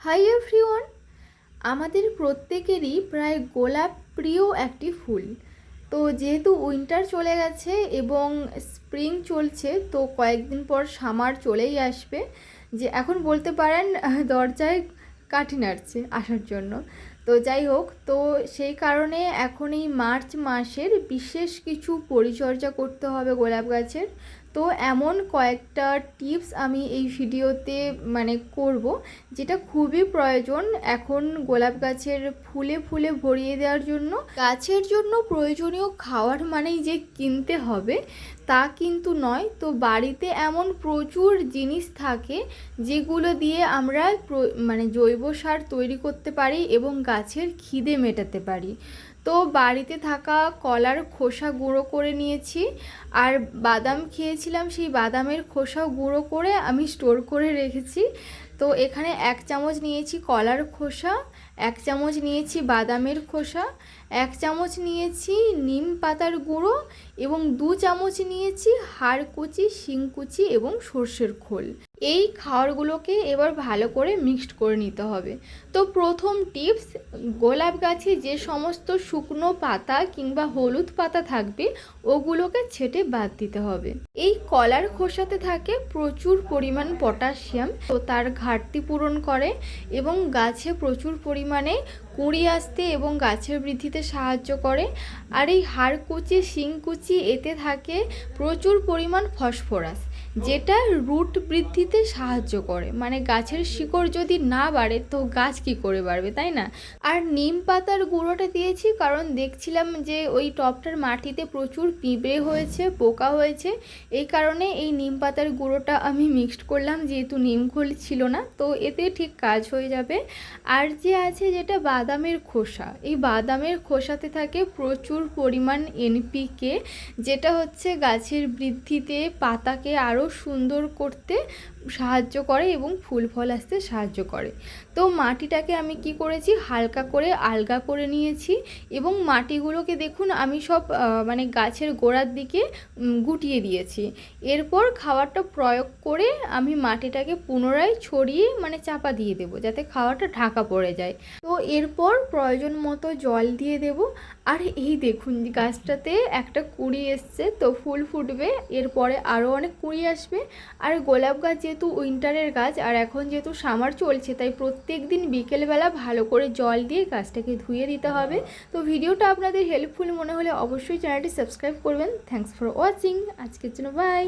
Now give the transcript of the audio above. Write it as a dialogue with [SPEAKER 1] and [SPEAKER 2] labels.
[SPEAKER 1] Hi everyone, আমাদের প্রত্যেকেরই প্রায় গোলাপ প্রিয় একটি ফুল। তো যেহেতু উইন্টার চলে গেছে এবং স্প্রিং চলছে, তো কয়েকদিন পর সামার চলেই আসবে, যে এখন বলতে পারেন দরজায় কাঠি নাড়ছে আসার জন্য। তো যাই হোক, তো সেই কারণে এখন এই মার্চ মাসের বিশেষ কিছু পরিচর্যা করতে হবে গোলাপ গাছের। তো এমন কয়েকটা টিপস আমি এই ভিডিওতে করব, যেটা খুবই প্রয়োজন এখন গোলাপ গাছের ফুলে ফুলে ভরিয়ে দেওয়ার জন্য। গাছের জন্য প্রয়োজনীয় খাওয়ার মানেই যে কিনতে হবে তা কিন্তু নয়। তো বাড়িতে এমন প্রচুর জিনিস থাকে যেগুলো দিয়ে আমরা জৈব সার তৈরি করতে পারি এবং গাছের খিদে মেটাতে পারি। তো বাড়িতে থাকা কলার খোসা গুঁড়ো করে নিয়েছি, আর বাদাম খেয়েছিলাম, সেই বাদামের খোসাও গুঁড়ো করে আমি স্টোর করে রেখেছি। তো এখানে 1 চামচ নিয়েছি কলার খোসা, 1 চামচ নিয়েছি বাদামের খোসা, 1 চামচ নিয়েছি নিম পাতার গুঁড়ো এবং 2 চামচ নিয়েছি হাড় কুচি, শিংকুচি এবং সর্ষের খোল। এই খাবারগুলোকে এবার ভালো করে মিক্সড করে নিতে হবে। তো প্রথম টিপস, গোলাপ গাছে যে সমস্ত শুকনো পাতা কিংবা হলুদ পাতা থাকবে ওগুলোকে ছেঁটে বাদ দিতে হবে। এই কলার খোসাতে থাকে প্রচুর পরিমাণ পটাশিয়াম, তো তার ঘাটতি পূরণ করে এবং গাছে প্রচুর পরিমাণে কুঁড়ি আসতে এবং গাছের বৃদ্ধিতে সাহায্য করে। আর এই হাড়কুচি, শিংকুচি, এতে থাকে প্রচুর পরিমাণ ফসফরাস, যেটা রুট বৃদ্ধিতে সাহায্য করে। গাছের শিকড় যদি না বাড়ে তো গাছ কি করে বাড়বে, তাই না? আর নিম পাতার গুঁড়োটা দিয়েছি কারণ দেখছিলাম যে ওই টবটার মাটিতে প্রচুর পিঁপড়ে হয়েছে, পোকা হয়েছে, এই কারণে এই নিম পাতার গুঁড়োটা আমি মিক্সড করলাম, যেহেতু নিম খোল ছিল না, তো এতে ঠিক কাজ হয়ে যাবে। আর যে আছে যেটা বাদামের খোসা, এই বাদামের খোসাতে থাকে প্রচুর পরিমাণ এনপিকে, যেটা হচ্ছে গাছের বৃদ্ধিতে, পাতাকে আরও সুন্দর করতে সাহায্য করে এবং ফুল ফল আসতে সাহায্য করে। তো মাটিটাকে আমি কি করেছি, হালকা করে আলগা করে নিয়েছি এবং মাটিগুলোকে দেখুন আমি সব গাছের গোড়ার দিকে গুটিয়ে দিয়েছি। এরপর খাবারটা প্রয়োগ করে আমি মাটিটাকে পুনরায় ছড়িয়ে চাপা দিয়ে দেবো, যাতে খাবারটা ঢাকা পড়ে যায়। তো এরপর প্রয়োজন মতো জল দিয়ে দেব। আর এই দেখুন গাছটাতে একটা কুঁড়ি এসছে, তো ফুল ফুটবে, এরপরে আরও অনেক কুঁড়ি আসবে। আর গোলাপ গাছ যেহেতু উইন্টারের গাছ, আর এখন যেহেতু সামার চলছে, তাই প্রত্যেক দিন বিকেলবেলা ভালো করে জল দিয়ে গাছটাকে ধুয়ে দিতে হবে। তো ভিডিওটা আপনাদের হেল্পফুল মনে হলে অবশ্যই চ্যানেলটি সাবস্ক্রাইব করবেন। Thanks for watching. আজকের জন্য বাই।